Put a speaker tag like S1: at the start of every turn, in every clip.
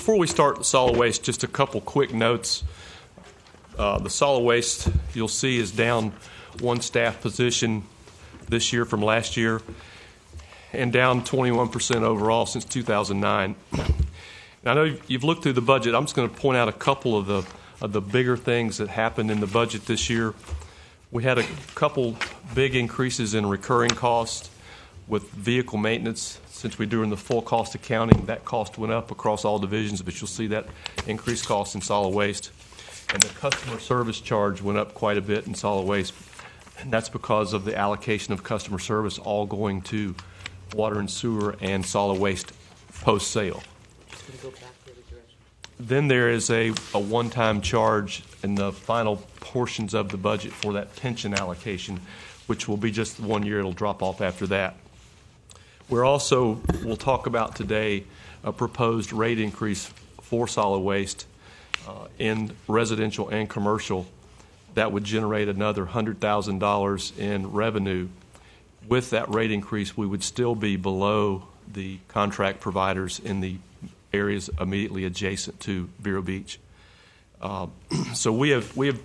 S1: before we start solid waste, just a couple quick notes. The solid waste, you'll see, is down one staff position this year from last year, and down 21% overall since 2009. Now, I know you've looked through the budget. I'm just going to point out a couple of the bigger things that happened in the budget this year. We had a couple big increases in recurring costs with vehicle maintenance. Since we're doing the full cost accounting, that cost went up across all divisions, but you'll see that increased cost in solid waste. And the customer service charge went up quite a bit in solid waste, and that's because of the allocation of customer service all going to water and sewer and solid waste post-sale. Then there is a one-time charge in the final portions of the budget for that pension allocation, which will be just 1 year. It'll drop off after that. We'll talk about today a proposed rate increase for solid waste in residential and commercial that would generate another $100,000 in revenue. With that rate increase, we would still be below the contract providers in the areas immediately adjacent to Vero Beach. So we've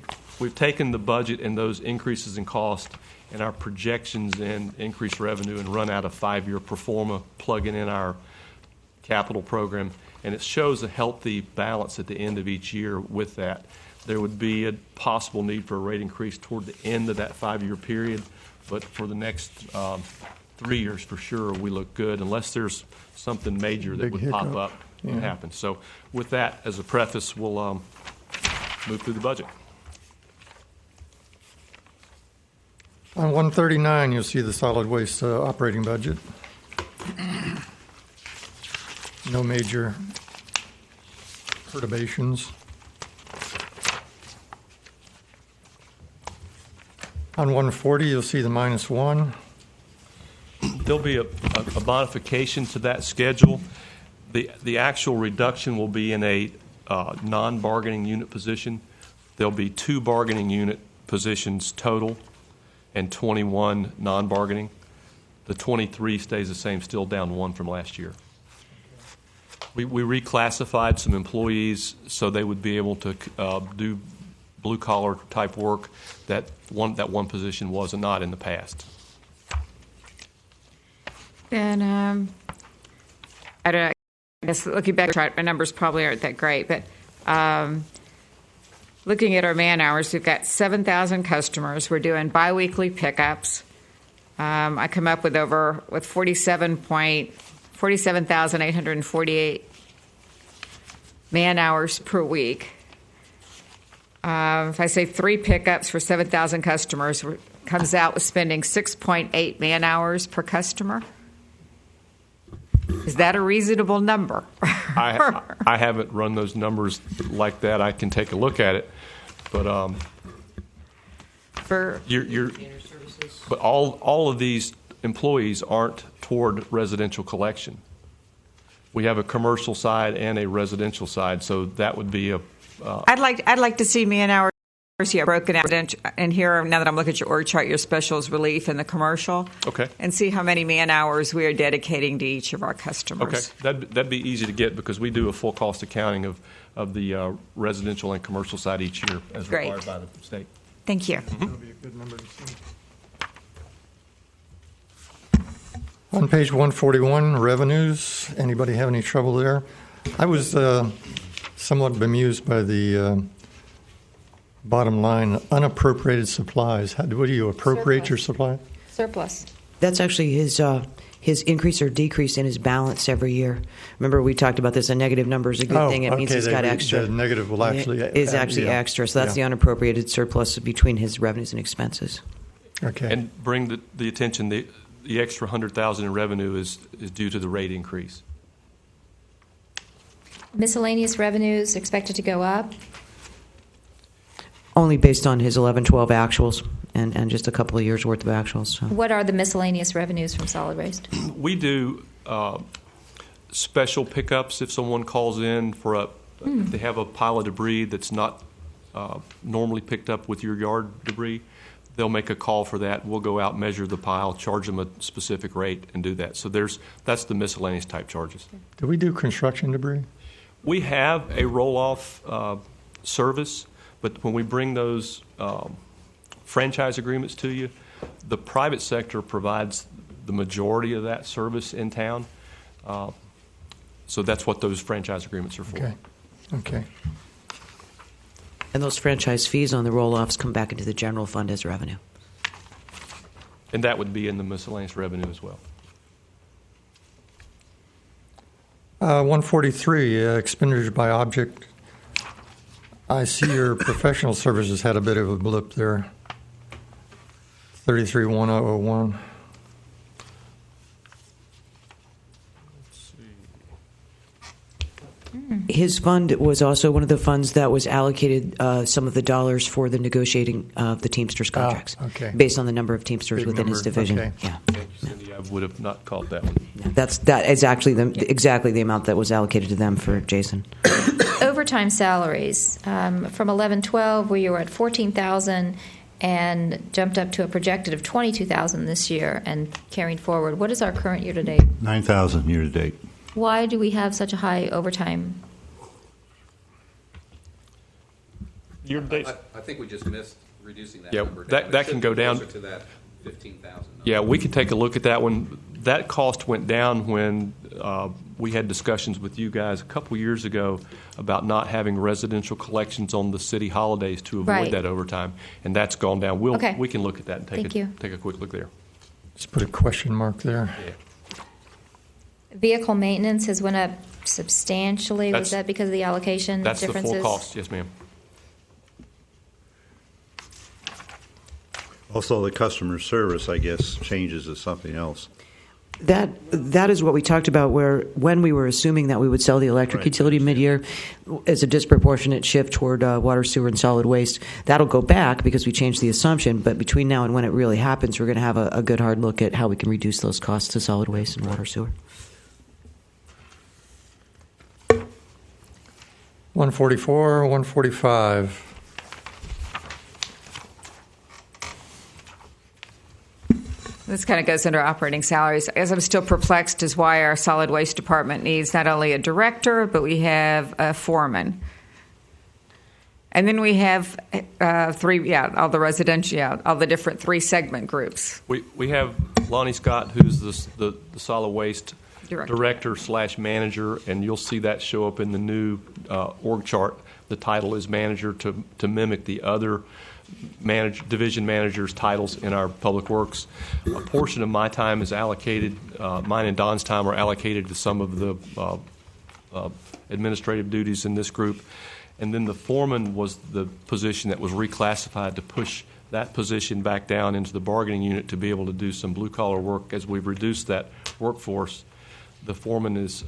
S1: taken the budget and those increases in cost and our projections in increased revenue and run out a 5-year pro forma, plugging in our capital program, and it shows a healthy balance at the end of each year with that. There would be a possible need for a rate increase toward the end of that 5-year period, but for the next 3 years for sure we look good unless there's something major that would pop up and happen. So with that as a preface, we'll move through the budget.
S2: On 139, you'll see the solid waste operating budget. No major perturbations. On 140, you'll see the -1.
S1: There'll be a modification to that schedule. The actual reduction will be in a non-bargaining unit position. There'll be 2 bargaining unit positions total and 21 non-bargaining. The 23 stays the same, still down 1 from last year. We reclassified some employees so they would be able to do blue-collar type work that one position was not in the past.
S3: And I don't know, I guess looking back, my numbers probably aren't that great, but looking at our man hours, we've got 7,000 customers. We're doing biweekly pickups. I come up with 47,848 man hours per week. If I say 3 pickups for 7,000 customers, comes out with spending 6.8 man hours per customer. Is that a reasonable number?
S1: I haven't run those numbers like that. I can take a look at it, but but all of these employees aren't toward residential collection. We have a commercial side and a residential side, so that would be a.
S3: I'd like to see man hours here broken out, and here now that I'm looking at your org chart, your specials relief and the commercial.
S1: Okay.
S3: And see how many man hours we are dedicating to each of our customers.
S1: Okay, that'd be easy to get because we do a full cost accounting of the residential and commercial side each year as required by the state.
S3: Thank you.
S2: That'll be a good number to see. On page 141, revenues. Anybody have any trouble there? I was somewhat bemused by the bottom line, unappropriated supplies. What do you appropriate your supply?
S4: Surplus. That's actually his increase or decrease in his balance every year. Remember, we talked about this. A negative number is a good thing. It means he's got extra.
S2: The negative will actually
S4: is actually extra. So that's the unappropriated surplus between his revenues and expenses.
S1: Okay. And bring the attention. The extra $100,000 in revenue is due to the rate increase.
S5: Miscellaneous revenues expected to go up?
S4: Only based on his 11-12 actuals and just a couple of years' worth of actuals. So.
S5: What are the miscellaneous revenues from solid waste?
S1: We do special pickups if someone calls in for if they have a pile of debris that's not normally picked up with your yard debris. They'll make a call for that. We'll go out, measure the pile, charge them a specific rate, and do that. So that's the miscellaneous type charges.
S2: Do we do construction debris?
S1: We have a roll-off service, but when we bring those franchise agreements to you, the private sector provides the majority of that service in town. So that's what those franchise agreements are for.
S2: Okay.
S4: And those franchise fees on the roll-offs come back into the general fund as revenue.
S1: And that would be in the miscellaneous revenue as well.
S2: 143, expenditures by object. I see your professional services had a bit of a blip there. 331001.
S4: His fund was also one of the funds that was allocated some of the dollars for the negotiating of the Teamsters contracts,
S2: okay.
S4: based on the number of Teamsters
S2: Big
S4: within his
S2: number,
S4: division.
S2: okay.
S4: Yeah,
S1: Thank you, Cindy. I would have not caught that one.
S4: that is actually exactly the amount that was allocated to them for Jason.
S5: Overtime salaries from 11-12, where you were at 14,000 and jumped up to a projected of 22,000 this year and carrying forward. What is our current year to date?
S6: 9,000 year to date.
S5: Why do we have such a high overtime?
S1: Year to date?
S7: I think we just missed reducing that
S1: Yeah,
S7: number.
S1: that
S7: It
S1: can
S7: should
S1: go
S7: be
S1: down.
S7: closer to that 15,000 number.
S1: Yeah, we can take a look at that one. That cost went down when we had discussions with you guys a couple years ago about not having residential collections on the city holidays to avoid
S5: Right.
S1: that overtime, and that's gone down.
S5: Okay.
S1: We can look at that and
S5: Thank you.
S1: take a quick look there.
S2: Just put a question mark there.
S5: Vehicle maintenance has went up substantially.
S1: That's-
S5: Was that because of the allocation
S1: That's the
S5: differences?
S1: full cost, yes, ma'am.
S6: Also, the customer service, I guess, changes to something else.
S4: That is what we talked about, where when we were assuming that we would sell the electric
S6: Right.
S4: utility mid-year as a disproportionate shift toward water, sewer, and solid waste. That'll go back because we changed the assumption, but between now and when it really happens, we're going to have a good hard look at how we can reduce those costs to solid waste and water, sewer.
S2: 144, 145.
S3: This kind of goes under operating salaries. As I'm still perplexed as why our solid waste department needs not only a director, but we have a foreman. And then we have all the residential, all the different 3 segment groups.
S1: We have Lonnie Scott, who's the solid waste director/manager, and you'll see that show up in the new org chart. The title is manager to mimic the other division managers' titles in our public works. A portion of my time is allocated, mine and Don's time are allocated to some of the administrative duties in this group. And then the foreman was the position that was reclassified to push that position back down into the bargaining unit to be able to do some blue-collar work. As we've reduced that workforce, the foreman is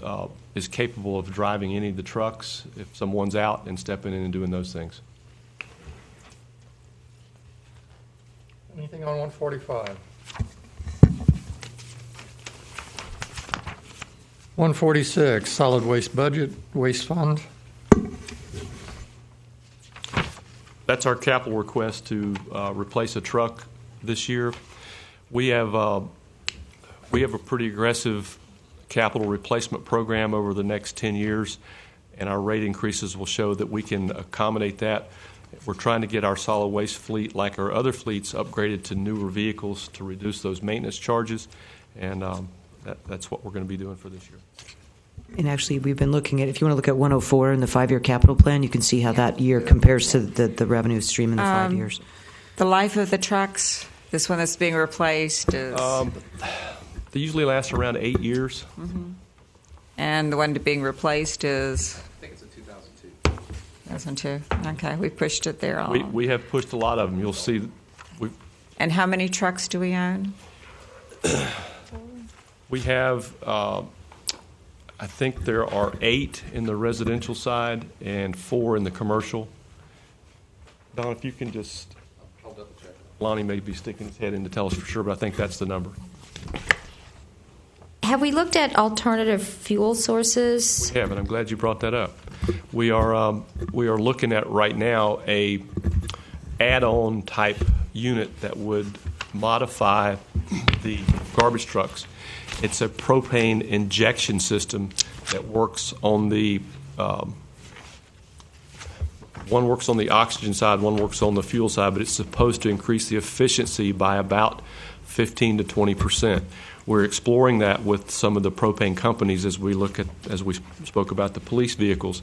S1: capable of driving any of the trucks if someone's out and stepping in and doing those things.
S2: Anything on 145? 146, solid waste budget, waste fund.
S1: That's our capital request to replace a truck this year. We have a pretty aggressive capital replacement program over the next 10 years, and our rate increases will show that we can accommodate that. We're trying to get our solid waste fleet, like our other fleets, upgraded to newer vehicles to reduce those maintenance charges, and that's what we're going to be doing for this year.
S4: And actually, we've been looking at, if you want to look at 104 in the 5-year capital plan, you can see how that year compares to the revenue stream in the 5 years.
S3: The life of the trucks, this one that's being replaced is,
S1: They usually last around 8 years.
S3: and the one being replaced is
S7: I think it's a 2002.
S3: 2002. Okay, we pushed it there on.
S1: We have pushed a lot of them. You'll see.
S3: And how many trucks do we own?
S1: We have, I think there are 8 in the residential side and 4 in the commercial. Don, if you can just,
S7: I'll double check.
S1: Lonnie may be sticking his head in to tell us for sure, but I think that's the number.
S5: Have we looked at alternative fuel sources?
S1: We have, and I'm glad you brought that up. We are looking at right now a add-on type unit that would modify the garbage trucks. It's a propane injection system that works on the one works on the oxygen side, one works on the fuel side, but it's supposed to increase the efficiency by about 15 to 20%. We're exploring that with some of the propane companies as we spoke about the police vehicles,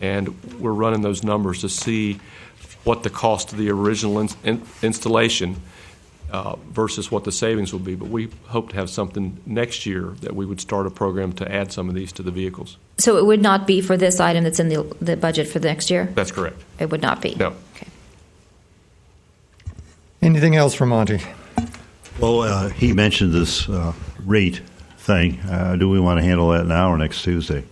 S1: and we're running those numbers to see what the cost of the original installation versus what the savings will be. But we hope to have something next year that we would start a program to add some of these to the vehicles.
S5: So it would not be for this item that's in the budget for the next year?
S1: That's correct.
S5: It would not be?
S1: No.
S5: Okay.
S2: Anything else for Monty?
S6: Well, he mentioned this rate thing. Do we want to handle that now or next Tuesday?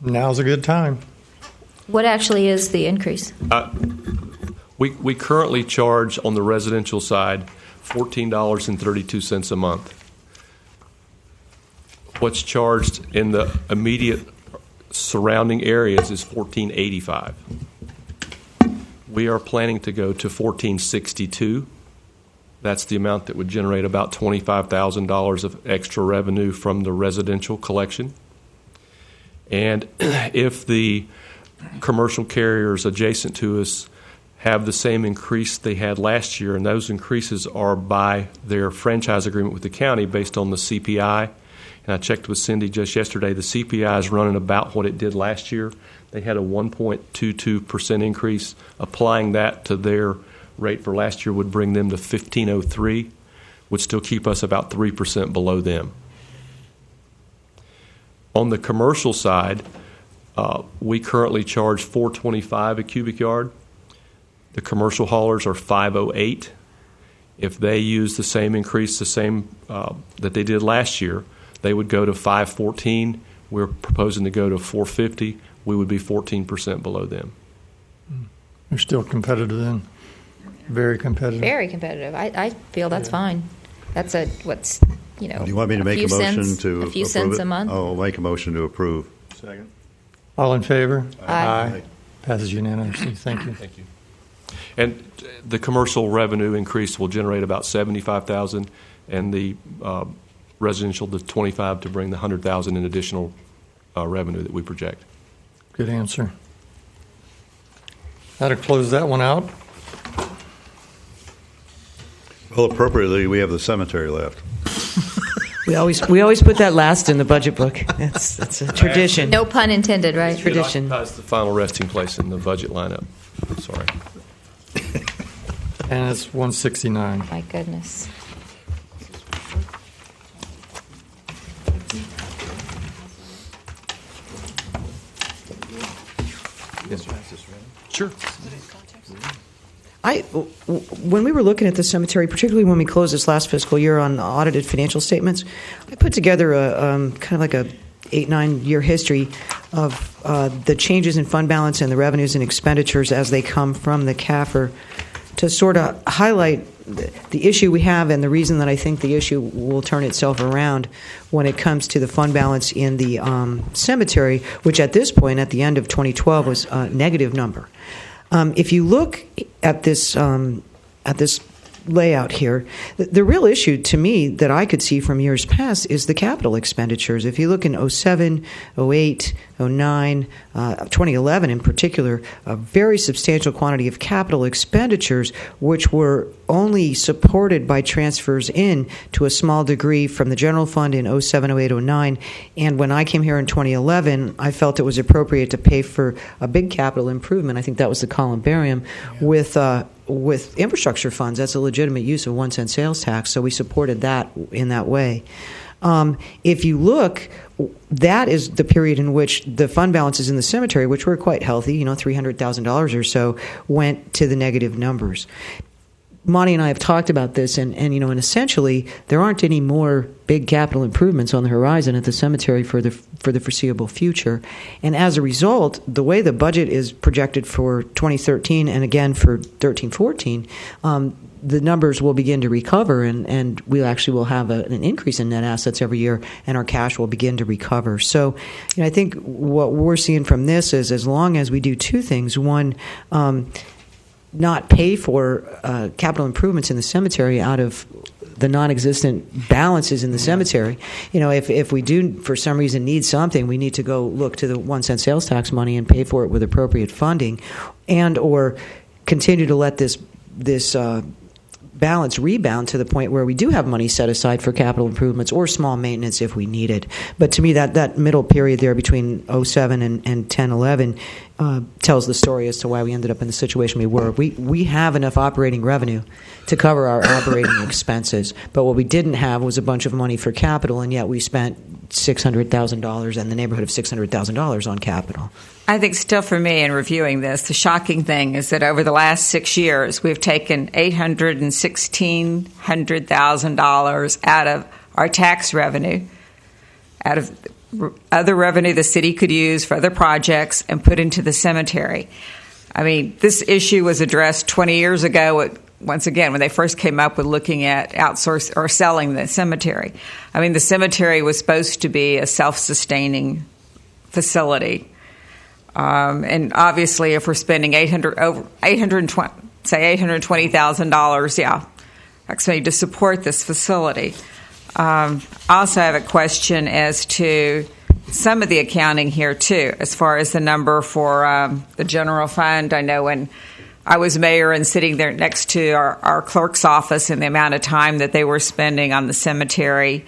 S2: Now's a good time.
S5: What actually is the increase?
S1: We currently charge on the residential side $14.32 a month. What's charged in the immediate surrounding areas is $14.85. We are planning to go to $14.62. That's the amount that would generate about $25,000 of extra revenue from the residential collection. And if the commercial carriers adjacent to us have the same increase they had last year, and those increases are by their franchise agreement with the county based on the CPI. And I checked with Cindy just yesterday. The CPI is running about what it did last year. They had a 1.22% increase. Applying that to their rate for last year would bring them to $15.03, would still keep us about 3% below them. On the commercial side, we currently charge $4.25 a cubic yard. The commercial haulers are $5.08. If they use the same increase, that they did last year, they would go to $5.14. We're proposing to go to $4.50. We would be 14% below them.
S2: You're still competitive then. Very competitive.
S5: Very competitive. I feel that's fine. That's
S6: Do you want me to make a motion to approve
S5: a few cents
S6: it?
S5: a month?
S6: I'll make a motion to approve.
S7: Second.
S2: All in favor?
S5: Aye.
S2: Passes unanimously. Thank you.
S1: Thank you. And the commercial revenue increase will generate about $75,000, and the residential the $25,000 to bring the $100,000 in additional revenue that we project.
S2: Good answer. That'll close that one out.
S6: Well, appropriately, we have the cemetery left.
S4: We always put that last in the budget book. That's a tradition.
S5: No pun intended, right?
S4: Tradition.
S1: It occupies the final resting place in the budget lineup. Sorry.
S2: And it's 169.
S5: My goodness.
S1: Sure.
S4: When we were looking at the cemetery, particularly when we closed this last fiscal year on audited financial statements, I put together a kind of like a 8-9 year history of the changes in fund balance and the revenues and expenditures as they come from the CAFR to sort of highlight the issue we have and the reason that I think the issue will turn itself around when it comes to the fund balance in the cemetery, which at this point, at the end of 2012, was a negative number. If you look at this layout here, the real issue to me that I could see from years past is the capital expenditures. If you look in 07, 08, 09, 2011 in particular, a very substantial quantity of capital expenditures which were only supported by transfers in to a small degree from the general fund in 07, 08, 09. And when I came here in 2011, I felt it was appropriate to pay for a big capital improvement. I think that was the columbarium with infrastructure funds. That's a legitimate use of 1 cent sales tax, so we supported that in that way. If you look, that is the period in which the fund balances in the cemetery, which were quite healthy, $300,000 or so, went to the negative numbers. Monty and I have talked about this, and essentially there aren't any more big capital improvements on the horizon at the cemetery for the foreseeable future. And as a result, the way the budget is projected for 2013 and again for 13-14, the numbers will begin to recover, and we actually will have an increase in net assets every year, and our cash will begin to recover. So, I think what we're seeing from this is, as long as we do two things: one, not pay for capital improvements in the cemetery out of the non-existent balances in the cemetery. If we do for some reason need something, we need to go look to the 1 cent sales tax money and pay for it with appropriate funding, and or continue to let this balance rebound to the point where we do have money set aside for capital improvements or small maintenance if we need it. But to me, that middle period there between 07 and 10, 11 tells the story as to why we ended up in the situation we were. We have enough operating revenue to cover our operating expenses, but what we didn't have was a bunch of money for capital, and yet we spent $600,000 in the neighborhood of $600,000 on capital.
S3: I think still for me in reviewing this, the shocking thing is that over the last 6 years, we've taken $800,000 and $1,600,000 out of our tax revenue, out of other revenue the city could use for other projects, and put into the cemetery. I mean, this issue was addressed 20 years ago, once again, when they first came up with looking at outsource or selling the cemetery. I mean, the cemetery was supposed to be a self-sustaining facility. And obviously, if we're spending $820,000, actually to support this facility. I also have a question as to some of the accounting here too, as far as the number for the general fund. I know when I was mayor and sitting there next to our clerk's office and the amount of time that they were spending on the cemetery,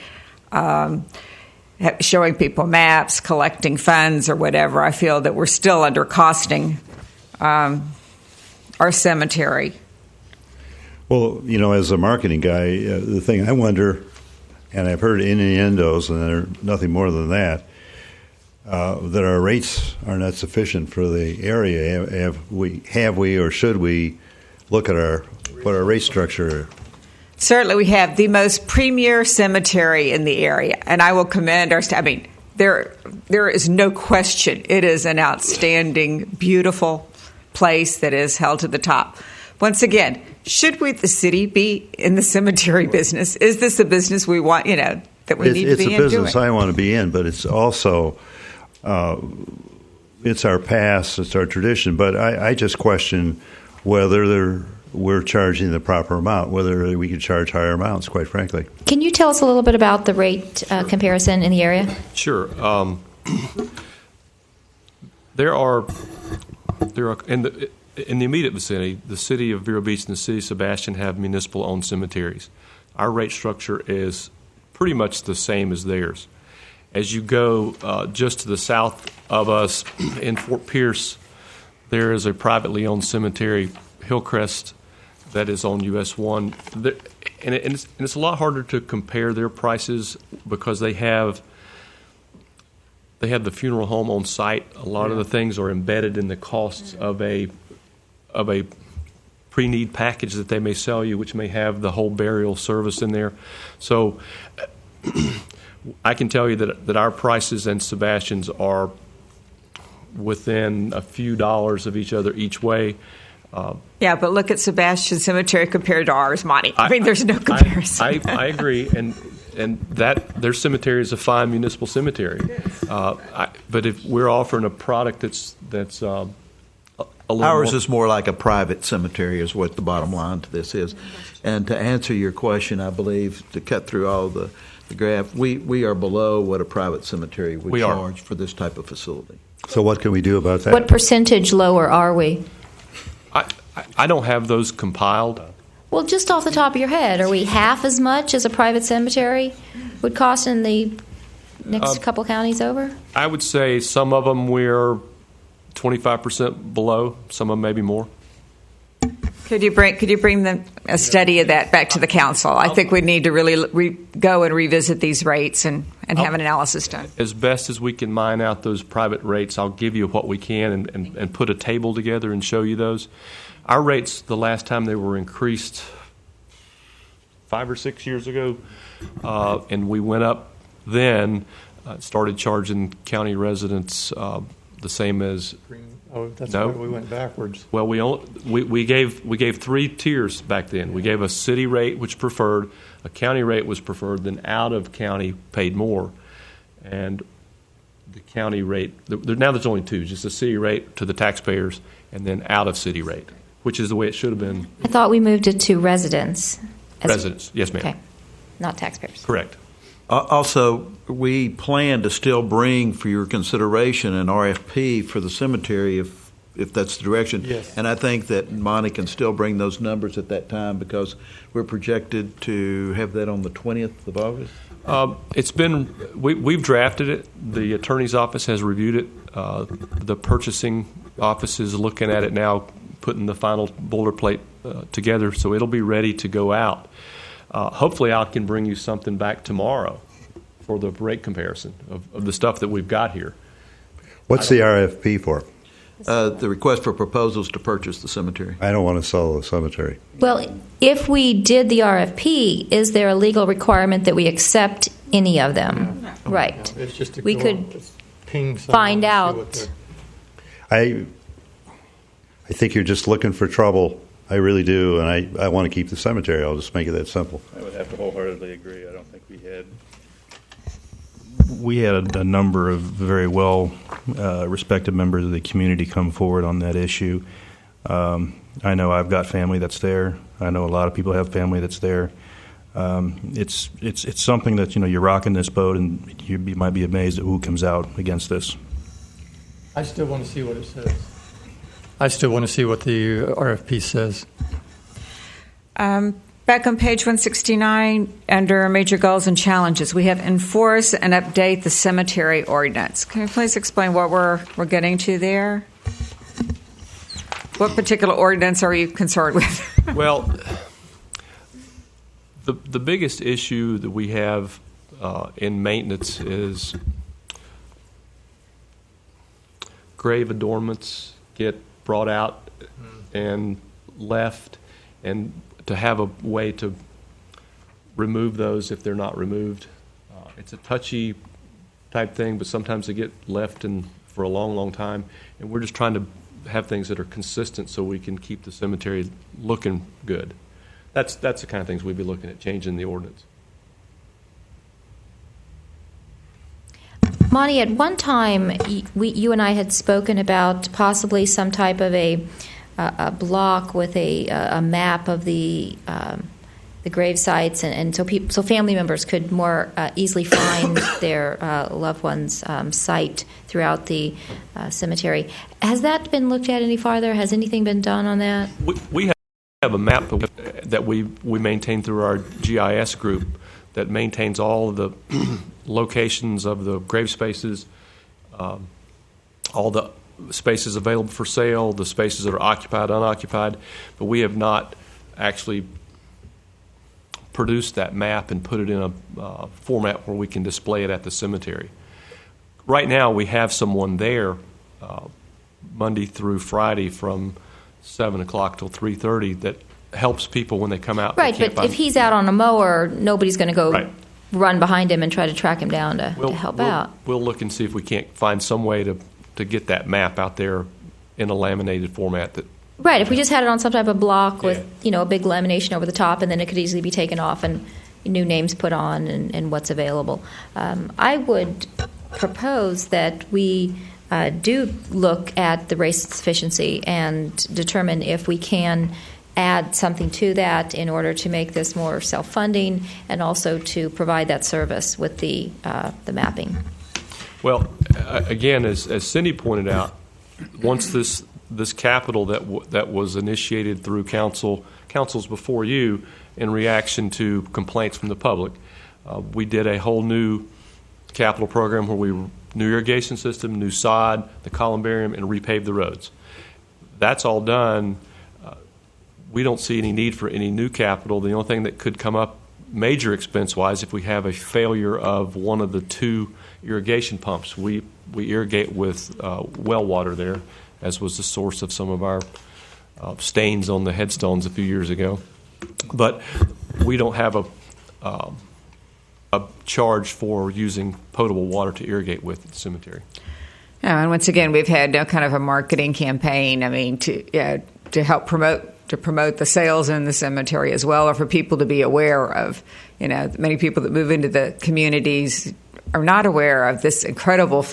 S3: showing people maps, collecting funds or whatever, I feel that we're still under costing our cemetery.
S6: Well, as a marketing guy, the thing I wonder, and I've heard innuendos, and they're nothing more than that our rates are not sufficient for the area. Have we, or should we look at what our rate structure?
S3: Certainly, we have the most premier cemetery in the area, and I will commend our staff. I mean, there is no question it is an outstanding, beautiful place that is held to the top. Once again, should we, the city, be in the cemetery business? Is this a business we want, that we need to be in doing?
S6: It's a business I want to be in, but it's also, it's our past, it's our tradition. But I just question whether we're charging the proper amount, whether we could charge higher amounts, quite frankly.
S5: Can you tell us a little bit about the rate comparison in the area?
S1: Sure. There are in the immediate vicinity, the city of Vero Beach and the city of Sebastian have municipal-owned cemeteries. Our rate structure is pretty much the same as theirs. As you go just to the south of us in Fort Pierce, there is a privately owned cemetery, Hillcrest, that is on US 1. And it's a lot harder to compare their prices because they have the funeral home on site. A lot of the things are embedded in the costs of a pre-need package that they may sell you, which may have the whole burial service in there. So I can tell you that our prices and Sebastian's are within a few dollars of each other each way.
S3: Yeah, but look at Sebastian Cemetery compared to ours, Monty. I mean, there's no comparison.
S1: I agree, and that their cemetery is a fine municipal cemetery. But if we're offering a product that's a little
S8: ours
S1: more,
S8: is more like a private cemetery, is what the bottom line to this is. And to answer your question, I believe to cut through all the graph, we are below what a private cemetery would charge for this type of facility.
S6: So what can we do about that?
S5: What percentage lower are we?
S1: I don't have those compiled.
S5: Well, just off the top of your head, are we half as much as a private cemetery would cost in the next couple counties over?
S1: I would say some of them we're 25% below, some of them maybe more.
S3: Could you bring a study of that back to the council? I think we need to really go and revisit these rates and have an analysis done.
S1: As best as we can mine out those private rates, I'll give you what we can and put a table together and show you those. Our rates, the last time they were increased 5 or 6 years ago, and we went up then, started charging county residents the same as.
S2: Oh, that's
S1: No.
S2: why we went backwards.
S1: Well, we gave 3 tiers back then. We gave a city rate, which preferred, a county rate was preferred, then out of county paid more, and the county rate. Now there's only 2, just a city rate to the taxpayers, and then out of city rate, which is the way it should have been.
S5: I thought we moved it to residents.
S1: Residents, yes, ma'am.
S5: Okay. not taxpayers.
S1: Correct.
S8: Also, we plan to still bring for your consideration an RFP for the cemetery if that's the direction.
S2: Yes.
S8: And I think that Monty can still bring those numbers at that time because we're projected to have that on the 20th of August.
S1: We've drafted it. The attorney's office has reviewed it. The purchasing office is looking at it now, putting the final boilerplate together, so it'll be ready to go out. Hopefully I can bring you something back tomorrow for the rate comparison of the stuff that we've got here.
S6: What's the RFP for?
S8: The request for proposals to purchase the cemetery.
S6: I don't want to sell the cemetery.
S5: Well, if we did the RFP, is there a legal requirement that we accept any of them? Right.
S2: It's just to
S5: We
S2: go
S5: could
S2: on, ping someone
S5: find
S2: and see
S5: out.
S2: what they're-
S6: I think you're just looking for trouble. I really do, and I want to keep the cemetery. I'll just make it that simple.
S9: I would have to wholeheartedly agree. I don't think we had a number of very well respected members of the community come forward on that issue. I know I've got family that's there. I know a lot of people have family that's there. It's something that you're rocking this boat, and you might be amazed at who comes out against this.
S2: I still want to see what it says. I still want to see what the RFP says.
S3: Back on page 169, under major goals and challenges, we have enforce and update the cemetery ordinance. Can you please explain what we're getting to there? What particular ordinance are you concerned with?
S1: Well, the biggest issue that we have in maintenance is grave adornments get brought out and left, and to have a way to remove those if they're not removed. It's a touchy type thing, but sometimes they get left for a long, long time, and we're just trying to have things that are consistent so we can keep the cemetery looking good. That's the kind of things we'd be looking at changing the ordinance.
S5: Monty, at one time, you and I had spoken about possibly some type of a block with a map of the grave sites, and so family members could more easily find their loved one's site throughout the cemetery. Has that been looked at any farther? Has anything been done on that?
S1: We have a map that we maintain through our GIS group that maintains all of the locations of the grave spaces, all the spaces available for sale, the spaces that are occupied, unoccupied, but we have not actually produced that map and put it in a format where we can display it at the cemetery. Right now, we have someone there Monday through Friday from 7 o'clock till 3:30 that helps people when they come out.
S5: Right, but if he's out on a mower, nobody's going to go
S1: Right.
S5: run behind him and try to track him down to help out.
S1: We'll look and see if we can't find some way to get that map out there in a laminated format.
S5: Right, if we just had it on some type of block with a big lamination over the top, and then it could easily be taken off and new names put on and what's available. I would propose that we do look at the race sufficiency and determine if we can add something to that in order to make this more self-funding and also to provide that service with the mapping.
S1: Well, again, as Cindy pointed out, once this capital that was initiated through councils before you in reaction to complaints from the public, we did a whole new capital program where we new irrigation system, new sod, the columbarium, and repaved the roads. That's all done. We don't see any need for any new capital. The only thing that could come up major expense-wise if we have a failure of one of the two irrigation pumps. We irrigate with well water there, as was the source of some of our stains on the headstones a few years ago. But we don't have a charge for using potable water to irrigate with at the cemetery.
S3: And once again, we've had kind of a marketing campaign. I mean, to help promote the sales in the cemetery as well, or for people to be aware of. Many people that move into the communities are not aware of this incredible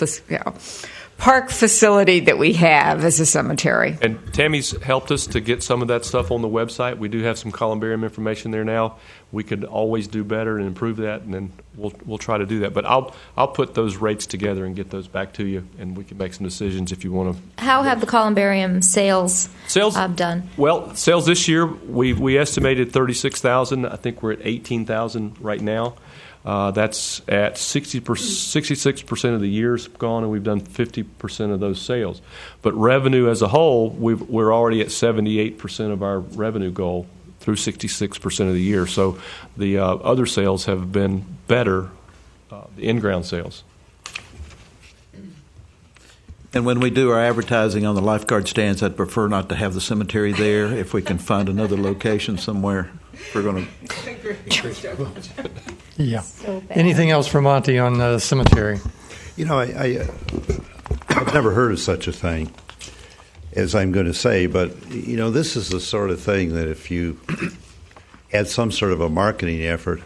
S3: park facility that we have as a cemetery.
S1: And Tammy's helped us to get some of that stuff on the website. We do have some columbarium information there now. We could always do better and improve that, and then we'll try to do that. But I'll put those rates together and get those back to you, and we can make some decisions if you want to.
S5: How have the columbarium sales done?
S1: Well, sales this year we estimated 36,000. I think we're at 18,000 right now. That's at 66% of the year's gone, and we've done 50% of those sales. But revenue as a whole, we're already at 78% of our revenue goal through 66% of the year. So the other sales have been better, the in-ground sales.
S8: And when we do our advertising on the lifeguard stands, I'd prefer not to have the cemetery there. If we can find another location somewhere, we're going to.
S2: Yeah. Anything else for Monty on the cemetery?
S6: You know, I've never heard of such a thing, as I'm going to say, but, you know, this is the sort of thing that if you add some sort of a marketing effort,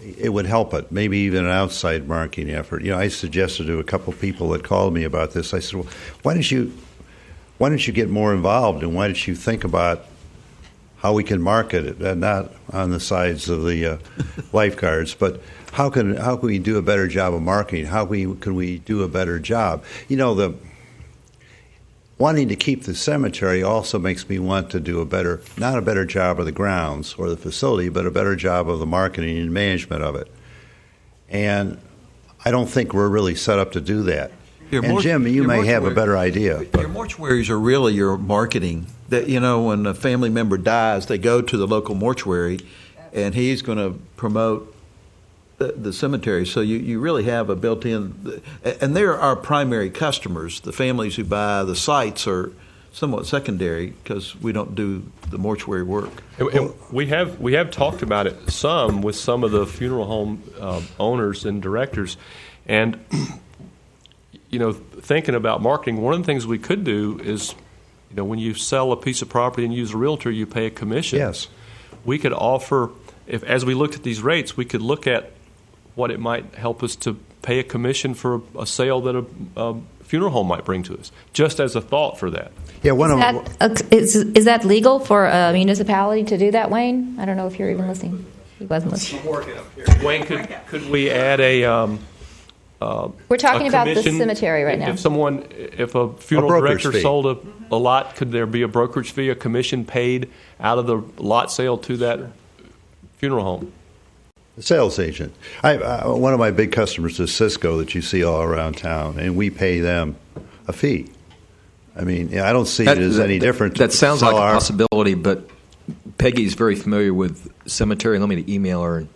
S6: it would help it, maybe even an outside marketing effort. You know, I suggested to a couple people that called me about this, I said, well, why don't you get more involved, and why don't you think about how we can market it, and not on the sides of the lifeguards, but how can we do a better job of marketing? How can we do a better job? You know, wanting to keep the cemetery also makes me want to do not a better job of the grounds or the facility, but a better job of the marketing and management of it. And I don't think we're really set up to do that. And Jim, you may have a better idea.
S8: Your mortuaries are really your marketing. That, you know, when a family member dies, they go to the local mortuary, and he's going to promote the cemetery. So you really have a built-in, and they're our primary customers. The families who buy the sites are somewhat secondary because we don't do the mortuary work.
S1: And we have talked about it some with some of the funeral home owners and directors, and you know, thinking about marketing, one of the things we could do is, you know, when you sell a piece of property and use a realtor, you pay a commission.
S6: Yes.
S1: We could offer, as we looked at these rates, we could look at what it might help us to pay a commission for a sale that a funeral home might bring to us, just as a thought for that.
S6: Yeah,
S5: Is that legal for a municipality to do that, Wayne? I don't know if you're even listening. He wasn't listening.
S1: Wayne, could we add a
S5: we're talking about the
S1: commission
S5: cemetery right now.
S1: If a funeral director
S6: fee.
S1: sold a lot, could there be a brokerage fee, a commission paid out of the lot sale to that funeral home?
S6: The sales agent. One of my big customers is Cisco that you see all around town, and we pay them a fee. I mean, I don't see it as any different.
S10: That sounds like a possibility, but Peggy's very familiar with cemetery. Let me email her.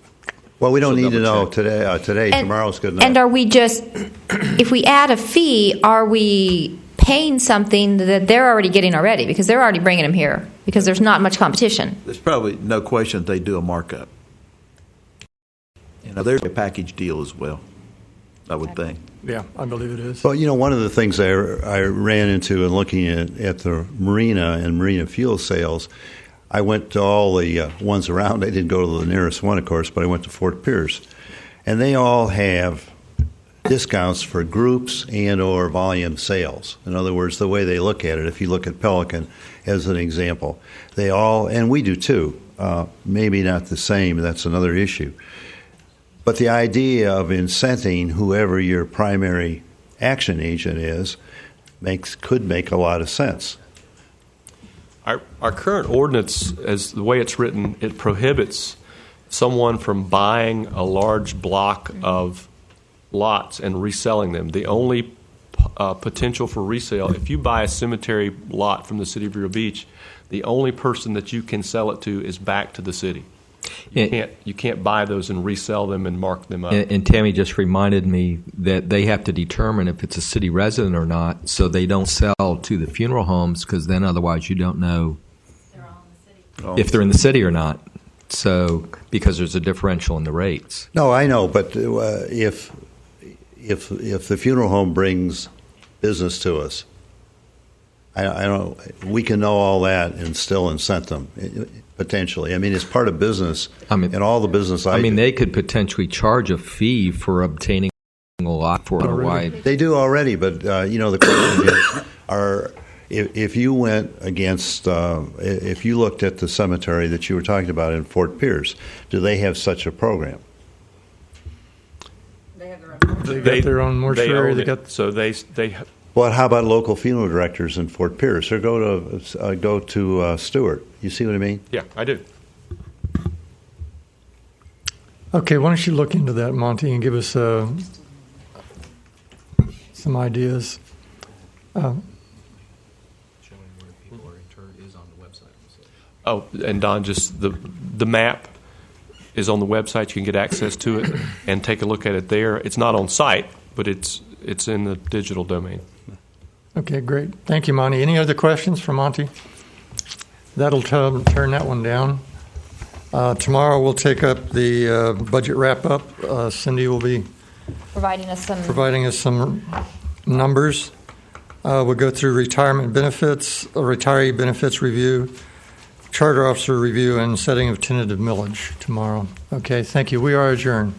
S6: Well, we don't need to know today. Tomorrow's good enough.
S5: And are we just, if we add a fee, are we paying something that they're already getting already? Because they're already bringing them here because there's not much competition.
S8: There's probably no question they do a markup. You know, there's a package deal as well, I would think.
S2: Yeah, I believe it is.
S6: Well, you know, one of the things I ran into in looking at the marina and marina fuel sales, I went to all the ones around. I didn't go to the nearest one, of course, but I went to Fort Pierce. And they all have discounts for groups and or volume sales. In other words, the way they look at it, if you look at Pelican as an example, they all, and we do too, maybe not the same, that's another issue. But the idea of incenting whoever your primary action agent is could make a lot of sense.
S1: Our current ordinance, as the way it's written, it prohibits someone from buying a large block of lots and reselling them. The only potential for resale, if you buy a cemetery lot from the city of Vero Beach, the only person that you can sell it to is back to the city. You can't buy those and resell them and mark them up.
S10: And Tammy just reminded me that they have to determine if it's a city resident or not, so they don't sell to the funeral homes, because then otherwise you don't know if they're in the city or not. So because there's a differential in the rates.
S6: No, I know, but if the funeral home brings business to us, I don't. We can know all that and still incent them. Potentially. I mean, it's part of business, and all the business
S10: they could potentially charge a fee for obtaining single lot for a wide.
S6: They do already, but the question is, if you went against, if you looked at the cemetery that you were talking about in Fort Pierce, do they have such a program?
S2: They got their own mortuary.
S1: They own it. So they.
S6: Well, how about local funeral directors in Fort Pierce, or go to Stewart? You see what I mean?
S1: Yeah, I do.
S2: Okay, why don't you look into that, Monty, and give us some ideas.
S1: Oh, and Don, just the map is on the website. You can get access to it and take a look at it there. It's not on site, but it's in the digital domain.
S2: Okay, great. Thank you, Monty. Any other questions for Monty? That'll turn that one down. Tomorrow we'll take up the budget wrap-up. Cindy will be
S5: Providing us
S2: some numbers. We'll go through retirement benefits, a retiree benefits review, charter officer review, and setting of tentative millage tomorrow. Okay, thank you. We are adjourned.